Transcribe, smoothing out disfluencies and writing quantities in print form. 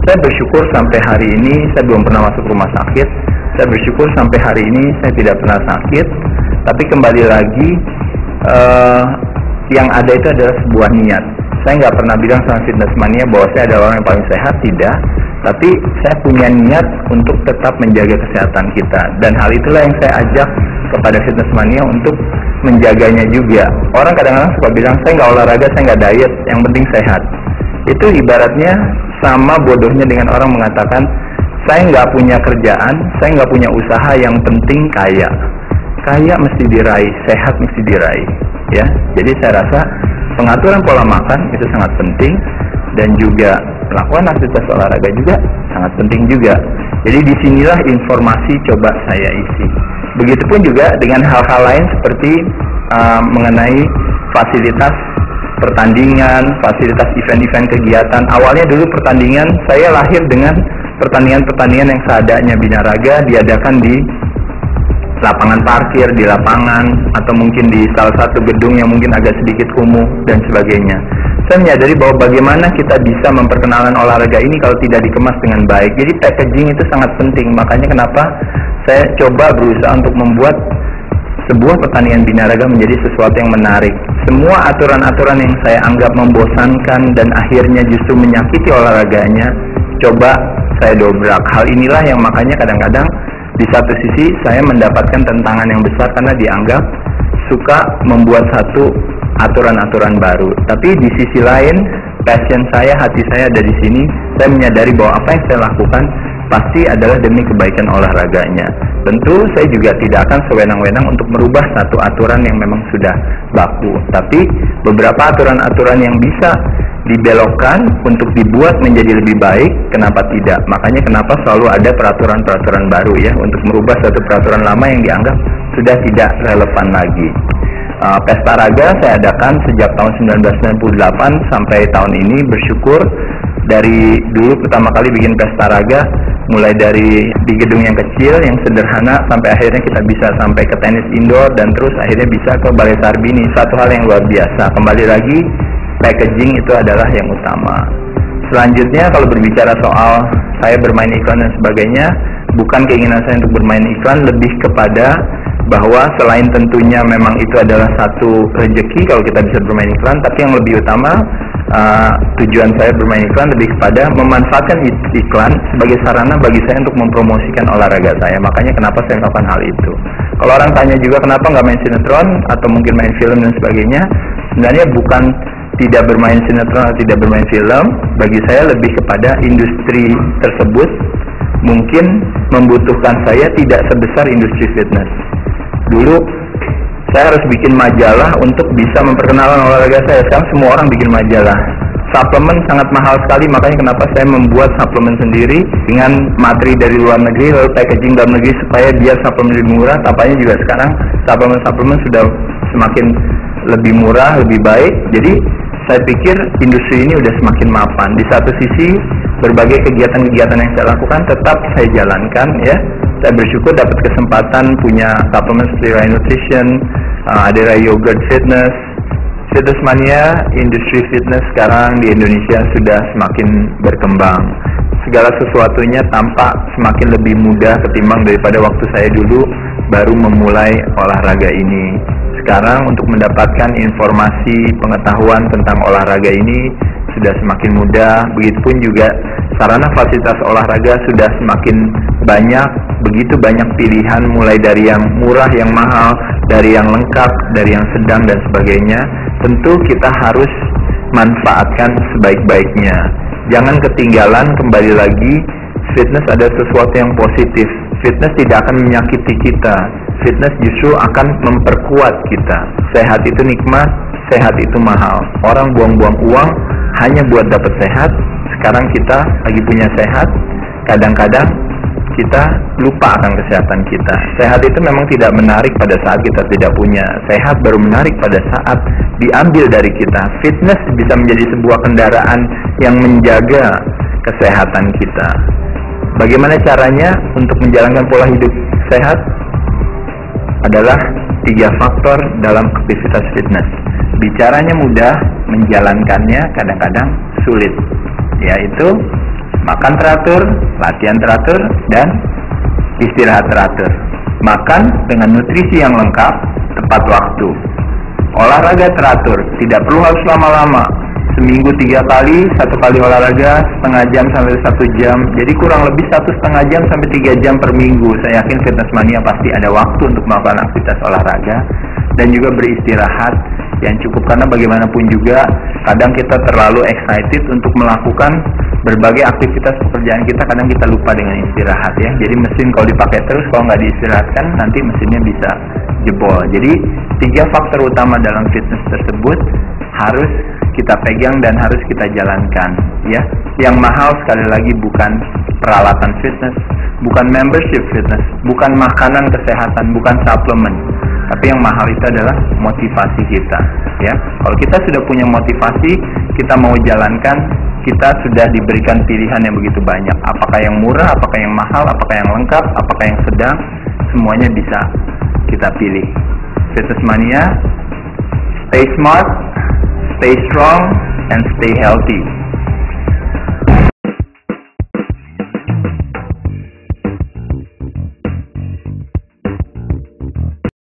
Saya bersyukur sampai hari ini saya belum pernah masuk rumah sakit. Saya bersyukur sampai hari ini saya tidak pernah sakit. Tapi kembali lagi, yang ada itu adalah sebuah niat. Saya nggak pernah bilang sama Fitness Mania bahwa saya adalah orang yang paling sehat, tidak. Tapi saya punya niat untuk tetap menjaga kesehatan kita. Dan hal itulah yang saya ajak kepada Fitness Mania untuk menjaganya juga. Orang kadang-kadang suka bilang, saya nggak olahraga, saya nggak diet, yang penting sehat. Itu ibaratnya sama bodohnya dengan orang mengatakan, saya nggak punya kerjaan, saya nggak punya usaha, yang penting kaya. Kaya mesti diraih, sehat mesti diraih. Ya, jadi saya rasa pengaturan pola makan itu sangat penting, dan juga melakukan aktivitas olahraga juga sangat penting juga. Jadi disinilah informasi coba saya isi. Begitupun juga dengan hal-hal lain seperti mengenai fasilitas pertandingan, fasilitas event-event kegiatan. Awalnya dulu pertandingan, saya lahir dengan pertandingan-pertandingan yang seadanya binaraga diadakan di lapangan parkir, di lapangan, atau mungkin di salah satu gedung yang mungkin agak sedikit kumuh dan sebagainya. Saya menyadari bahwa bagaimana kita bisa memperkenalkan olahraga ini kalau tidak dikemas dengan baik. Jadi packaging itu sangat penting. Makanya kenapa saya coba berusaha untuk membuat sebuah pertandingan binaraga menjadi sesuatu yang menarik. Semua aturan-aturan yang saya anggap membosankan dan akhirnya justru menyakiti olahraganya, coba saya dobrak. Hal inilah yang makanya kadang-kadang di satu sisi saya mendapatkan tentangan yang besar karena dianggap suka membuat satu aturan-aturan baru. Tapi di sisi lain, passion saya, hati saya ada di sini. Saya menyadari bahwa apa yang saya lakukan pasti adalah demi kebaikan olahraganya. Tentu saya juga tidak akan sewenang-wenang untuk merubah satu aturan yang memang sudah baku. Tapi beberapa aturan-aturan yang bisa dibelokkan untuk dibuat menjadi lebih baik, kenapa tidak? Makanya kenapa selalu ada peraturan-peraturan baru ya, untuk merubah satu peraturan lama yang dianggap sudah tidak relevan lagi. Pesta Raga saya adakan sejak tahun 1998 sampai tahun ini. Bersyukur dari dulu pertama kali bikin Pesta Raga, mulai dari di gedung yang kecil, yang sederhana, sampai akhirnya kita bisa sampai ke tenis indoor, dan terus akhirnya bisa ke Balai Sarbini. Satu hal yang luar biasa. Kembali lagi, packaging itu adalah yang utama. Selanjutnya kalau berbicara soal saya bermain iklan dan sebagainya, bukan keinginan saya untuk bermain iklan, lebih kepada bahwa selain tentunya memang itu adalah satu rezeki kalau kita bisa bermain iklan, tapi yang lebih utama, tujuan saya bermain iklan lebih kepada memanfaatkan iklan sebagai sarana bagi saya untuk mempromosikan olahraga saya. Makanya kenapa saya melakukan hal itu. Kalau orang tanya juga kenapa nggak main sinetron atau mungkin main film dan sebagainya, sebenarnya bukan tidak bermain sinetron atau tidak bermain film. Bagi saya lebih kepada industri tersebut mungkin membutuhkan saya tidak sebesar industri fitness. Dulu saya harus bikin majalah untuk bisa memperkenalkan olahraga saya. Sekarang semua orang bikin majalah. Suplemen sangat mahal sekali, makanya kenapa saya membuat suplemen sendiri dengan materi dari luar negeri, lalu packaging dalam negeri supaya biar suplemen lebih murah. Tampaknya juga sekarang suplemen sudah semakin lebih murah, lebih baik. Jadi saya pikir industri ini udah semakin mapan. Di satu sisi berbagai kegiatan-kegiatan yang saya lakukan tetap saya jalankan ya. Saya bersyukur dapat kesempatan punya suplemen seperti Rai Nutrition, ada Rai Yogurt Fitness. Fitness Mania, industri fitness sekarang di Indonesia sudah semakin berkembang. Segala sesuatunya tampak semakin lebih mudah ketimbang daripada waktu saya dulu baru memulai olahraga ini. Sekarang untuk mendapatkan informasi, pengetahuan tentang olahraga ini sudah semakin mudah. Begitupun juga sarana fasilitas olahraga sudah semakin banyak. Begitu banyak pilihan, mulai dari yang murah, yang mahal, dari yang lengkap, dari yang sedang dan sebagainya. Tentu kita harus manfaatkan sebaik-baiknya. Jangan ketinggalan. Kembali lagi, fitness adalah sesuatu yang positif. Fitness tidak akan menyakiti kita. Fitness justru akan memperkuat kita. Sehat itu nikmat, sehat itu mahal. Orang buang-buang uang hanya buat dapat sehat. Sekarang kita lagi punya sehat, kadang-kadang kita lupa akan kesehatan kita. Sehat itu memang tidak menarik pada saat kita tidak punya. Sehat baru menarik pada saat diambil dari kita. Fitness bisa menjadi sebuah kendaraan yang menjaga kesehatan kita. Bagaimana caranya untuk menjalankan pola hidup sehat? Adalah 3 faktor dalam aktivitas fitness. Bicaranya mudah, menjalankannya kadang-kadang sulit. Yaitu Makan teratur, latihan teratur, dan istirahat teratur. Makan dengan nutrisi yang lengkap, tepat waktu. Olahraga teratur, tidak perlu harus lama-lama. Seminggu 3 kali, 1 kali olahraga setengah jam sampai 1 jam. Jadi kurang lebih 1,5 jam sampai 3 jam per minggu. Saya yakin Fitness Mania pasti ada waktu untuk melakukan aktivitas olahraga dan juga beristirahat yang cukup, karena bagaimanapun juga kadang kita terlalu excited untuk melakukan berbagai aktivitas pekerjaan kita, kadang kita lupa dengan istirahat ya. Jadi mesin kalau dipakai terus, kalau nggak diistirahatkan nanti mesinnya bisa jebol. Jadi 3 faktor utama dalam fitness tersebut harus kita pegang dan harus kita jalankan ya. Yang mahal sekali lagi bukan peralatan fitness, bukan membership fitness, bukan makanan kesehatan, bukan suplemen. Tapi yang mahal itu adalah motivasi kita ya. Kalau kita sudah punya motivasi, kita mau jalankan, kita sudah diberikan pilihan yang begitu banyak. Apakah yang murah, apakah yang mahal, apakah yang lengkap, apakah yang sedang, semuanya bisa kita pilih. Fitness Mania, stay smart, stay strong, and stay healthy.